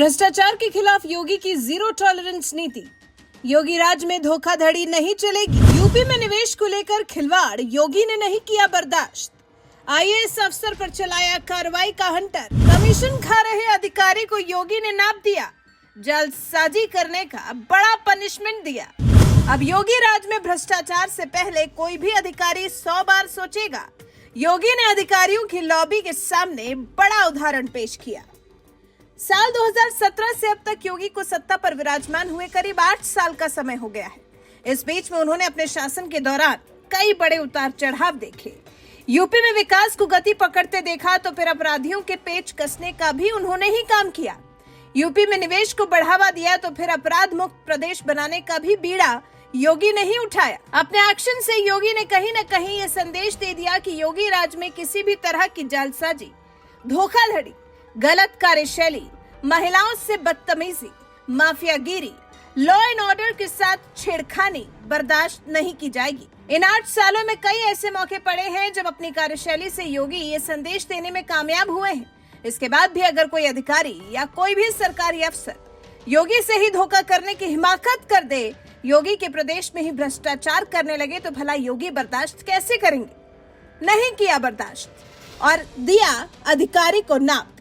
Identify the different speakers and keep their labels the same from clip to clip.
Speaker 1: भ्रष्टाचार के खिलाफ योगी की जीरो टॉलरेंस नीति। योगी राज में धोखाधड़ी नहीं चलेगी। यूपी में निवेश को लेकर खिलवाड़, योगी ने नहीं किया बर्दाश्त। आईएएस अफसर पर चलाया कार्रवाई का हंटर। कमीशन खा रहे अधिकारी को योगी ने नाप दिया। जालसाजी करने का बड़ा पनिशमेंट दिया। अब योगी राज में भ्रष्टाचार से पहले कोई भी अधिकारी 100 बार सोचेगा। योगी ने अधिकारियों की लॉबी के सामने बड़ा उदाहरण पेश किया। साल 2017 से अब तक योगी को सत्ता पर विराजमान हुए करीब 8 साल का समय हो गया है। इस बीच में उन्होंने अपने शासन के दौरान कई बड़े उतार चढ़ाव देखे। यूपी में विकास को गति पकड़ते देखा तो फिर अपराधियों के पेच कसने का भी उन्होंने ही काम किया। यूपी में निवेश को बढ़ावा दिया तो फिर अपराध मुक्त प्रदेश बनाने का भी बीड़ा योगी ने ही उठाया। अपने एक्शन से योगी ने कहीं न कहीं ये संदेश दे दिया कि योगी राज में किसी भी तरह की जालसाजी, धोखाधड़ी, गलत कार्यशैली, महिलाओं से बदतमीजी, माफियागिरी, लॉ एंड ऑर्डर के साथ छेड़खानी बर्दाश्त नहीं की जाएगी। इन 8 सालों में कई ऐसे मौके पड़े हैं जब अपनी कार्यशैली से योगी ये संदेश देने में कामयाब हुए हैं। इसके बाद भी अगर कोई अधिकारी या कोई भी सरकारी अफसर योगी से ही धोखा करने की हिमाकत कर दे, योगी के प्रदेश में ही भ्रष्टाचार करने लगे तो भला योगी बर्दाश्त कैसे करेंगे? नहीं किया बर्दाश्त और दिया अधिकारी को नाप।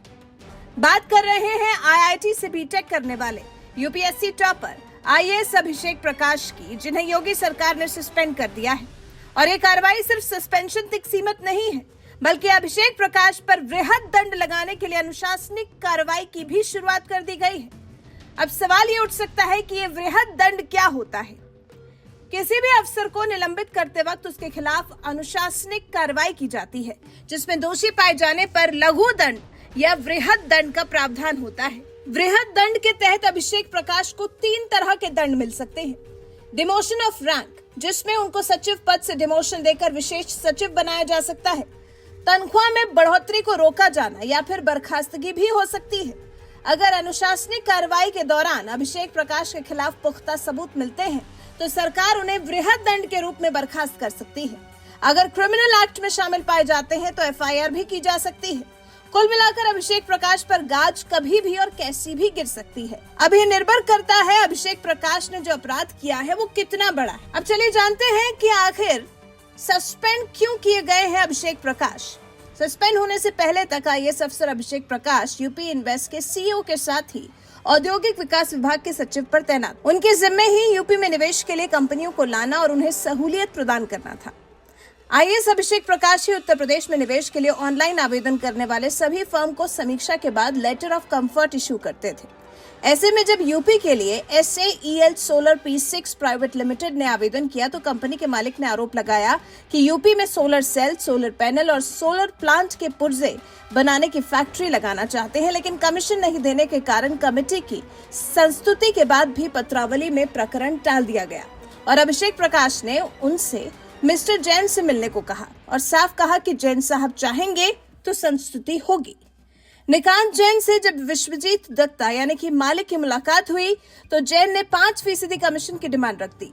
Speaker 1: बात कर रहे हैं आईआईटी से बीटेक करने वाले UPSC topper IAS Abhishek Prakash की, जिन्हें योगी सरकार ने सस्पेंड कर दिया है। और ये कार्रवाई सिर्फ सस्पेंशन तक सीमित नहीं है, बल्कि अभिषेक प्रकाश पर वृहद दंड लगाने के लिए अनुशासनिक कार्रवाई की भी शुरुआत कर दी गई है। अब सवाल ये उठ सकता है कि ये वृहद दंड क्या होता है? किसी भी अफसर को निलंबित करते वक्त उसके खिलाफ अनुशासनिक कार्रवाई की जाती है, जिसमें दोषी पाए जाने पर लघु दंड या वृहद दंड का प्रावधान होता है। वृहद दंड के तहत अभिषेक प्रकाश को 3 तरह के दंड मिल सकते हैं। डिमोशन ऑफ रैंक, जिसमें उनको सचिव पद से डिमोशन देकर विशेष सचिव बनाया जा सकता है। तनख्वाह में बढ़ोतरी को रोका जाना या फिर बर्खास्तगी भी हो सकती है। अगर अनुशासनिक कार्रवाई के दौरान अभिषेक प्रकाश के खिलाफ पुख्ता सबूत मिलते हैं तो सरकार उन्हें वृहद दंड के रूप में बर्खास्त कर सकती है। अगर क्रिमिनल एक्ट में शामिल पाए जाते हैं तो एफआईआर भी की जा सकती है। कुल मिलाकर अभिषेक प्रकाश पर गाज कभी भी और कैसी भी गिर सकती है। अब ये निर्भर करता है अभिषेक प्रकाश ने जो अपराध किया है वो कितना बड़ा है। अब चलिए जानते हैं कि आखिर सस्पेंड क्यों किए गए हैं अभिषेक प्रकाश। सस्पेंड होने से पहले तक आईएएस अफसर अभिषेक प्रकाश यूपी इन्वेस्ट के सीईओ के साथ ही औद्योगिक विकास विभाग के सचिव पर तैनात। उनके जिम्मे ही यूपी में निवेश के लिए कंपनियों को लाना और उन्हें सहूलियत प्रदान करना था। आईएएस अभिषेक प्रकाश ही उत्तर प्रदेश में निवेश के लिए ऑनलाइन आवेदन करने वाले सभी फर्म को समीक्षा के बाद लेटर ऑफ कंफर्ट इशू करते थे। ऐसे में जब यूपी के लिए SAEL solar P6 private limited ने आवेदन किया तो कंपनी के मालिक ने आरोप लगाया कि यूपी में सोलर सेल, सोलर पैनल और सोलर प्लांट के पुर्जे बनाने की फैक्ट्री लगाना चाहते हैं, लेकिन कमीशन नहीं देने के कारण कमेटी की संस्तुति के बाद भी पत्रावली में प्रकरण टाल दिया गया और अभिषेक प्रकाश ने उनसे मिस्टर जैन से मिलने को कहा और साफ कहा कि जैन साहब चाहेंगे तो संस्तुति होगी। निकांत जैन से जब विश्वजीत दत्ता यानी कि मालिक की मुलाकात हुई तो जैन ने 5% कमीशन की डिमांड रख दी।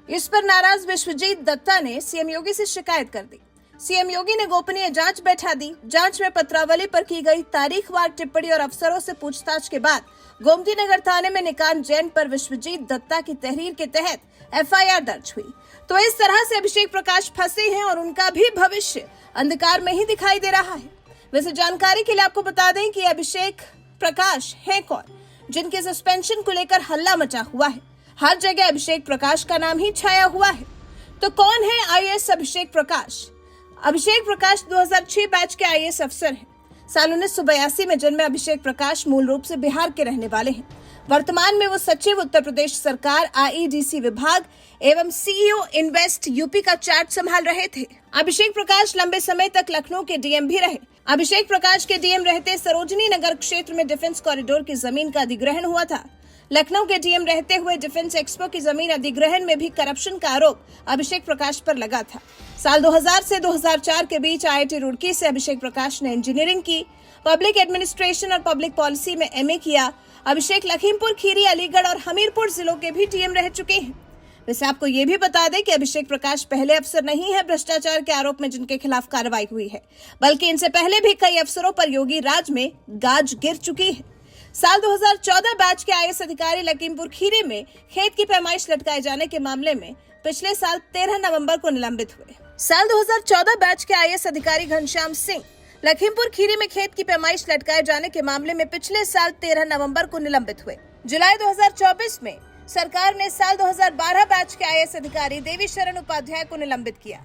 Speaker 1: इस पर नाराज विश्वजीत दत्ता ने सीएम योगी से शिकायत कर दी। सीएम योगी ने गोपनीय जांच बैठा दी। जांच में पत्रावली पर की गई तारीखवार टिप्पणी और अफसरों से पूछताछ के बाद गोमती नगर थाने में निकांत जैन पर विश्वजीत दत्ता की तहरीर के तहत एफआईआर दर्ज हुई। तो इस तरह से अभिषेक प्रकाश फंसे हैं और उनका भी भविष्य अंधकार में ही दिखाई दे रहा है। वैसे जानकारी के लिए आपको बता दें कि अभिषेक प्रकाश है कौन, जिनके सस्पेंशन को लेकर हल्ला मचा हुआ है। हर जगह अभिषेक प्रकाश का नाम ही छाया हुआ है। तो कौन है आईएएस अभिषेक प्रकाश? अभिषेक प्रकाश 2006 बैच के आईएएस अफसर हैं। साल 1982 में जन्मे अभिषेक प्रकाश मूल रूप से बिहार के रहने वाले हैं। वर्तमान में वो सचिव उत्तर प्रदेश सरकार IEDC विभाग एवं सीईओ इन्वेस्ट यूपी का चार्ज संभाल रहे थे। अभिषेक प्रकाश लंबे समय तक लखनऊ के डीएम भी रहे। अभिषेक प्रकाश के डीएम रहते सरोजनी नगर क्षेत्र में डिफेंस कॉरिडोर की जमीन का अधिग्रहण हुआ था। लखनऊ के डीएम रहते हुए डिफेंस एक्सपो की जमीन अधिग्रहण में भी करप्शन का आरोप अभिषेक प्रकाश पर लगा था। साल 2000 से 2004 के बीच IIT रुड़की से अभिषेक प्रकाश ने इंजीनियरिंग की, पब्लिक एडमिनिस्ट्रेशन और पब्लिक पॉलिसी में MA किया। अभिषेक लखीमपुर खीरी, अलीगढ़ और हमीरपुर जिलों के भी डीएम रह चुके हैं। वैसे आपको ये भी बता दें कि अभिषेक प्रकाश पहले अफसर नहीं है भ्रष्टाचार के आरोप में जिनके खिलाफ कार्रवाई हुई है, बल्कि इनसे पहले भी कई अफसरों पर योगी राज में गाज गिर चुकी है। साल 2014 बैच के आईएएस अधिकारी लखीमपुर खीरी में खेत की पैमाइश लटकाए जाने के मामले में पिछले साल 13 नवंबर को निलंबित हुए। साल 2014 बैच के आईएएस अधिकारी घनश्याम सिंह लखीमपुर खीरी में खेत की पैमाइश लटकाए जाने के मामले में पिछले साल 13 नवंबर को निलंबित हुए। जुलाई 2024 में सरकार ने साल 2012 बैच के आईएएस अधिकारी देवी शरण उपाध्याय को निलंबित किया।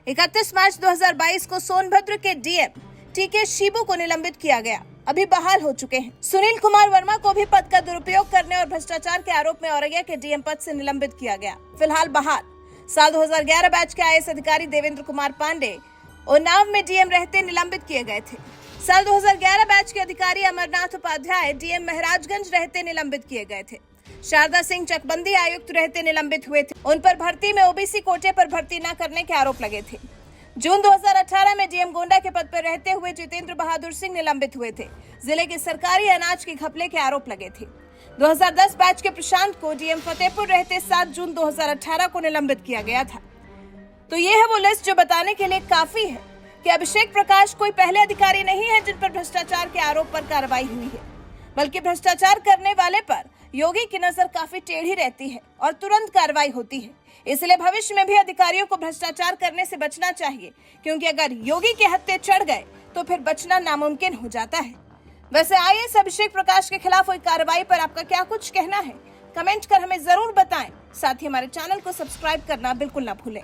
Speaker 1: 31 मार्च 2022 को सोनभद्र के डीएम टीके शिबू को निलंबित किया गया, अभी बहाल हो चुके हैं। सुनील कुमार वर्मा को भी पद का दुरुपयोग करने और भ्रष्टाचार के आरोप में औरैया के डीएम पद से निलंबित किया गया, फिलहाल बहाल। साल 2011 बैच के आईएएस अधिकारी देवेंद्र कुमार पांडे उन्नाव में डीएम रहते निलंबित किए गए थे। साल 2011 बैच के अधिकारी अमरनाथ उपाध्याय डीएम महाराजगंज रहते निलंबित किए गए थे। शारदा सिंह चकबंदी आयुक्त रहते निलंबित हुए थे। उन पर भर्ती में ओबीसी कोटे पर भर्ती न करने के आरोप लगे थे। जून 2018 में डीएम गोंडा के पद पर रहते हुए जितेंद्र बहादुर सिंह निलंबित हुए थे। जिले के सरकारी अनाज के घपले के आरोप लगे थे। 2010 बैच के प्रशांत को डीएम फतेहपुर रहते 7 जून 2018 को निलंबित किया गया था। तो ये है वो लिस्ट जो बताने के लिए काफी है कि अभिषेक प्रकाश कोई पहले अधिकारी नहीं है जिन पर भ्रष्टाचार के आरोप पर कार्रवाई हुई है, बल्कि भ्रष्टाचार करने वाले पर योगी की नजर काफी टेढ़ी रहती है और तुरंत कार्रवाई होती है। इसलिए भविष्य में भी अधिकारियों को भ्रष्टाचार करने से बचना चाहिए, क्योंकि अगर योगी के हत्थे चढ़ गए तो फिर बचना नामुमकिन हो जाता है। वैसे आईएएस अभिषेक प्रकाश के खिलाफ हुई कार्रवाई पर आपका क्या कुछ कहना है, कमेंट कर हमें जरूर बताएं। साथ ही हमारे चैनल को सब्सक्राइब करना बिल्कुल ना भूलें।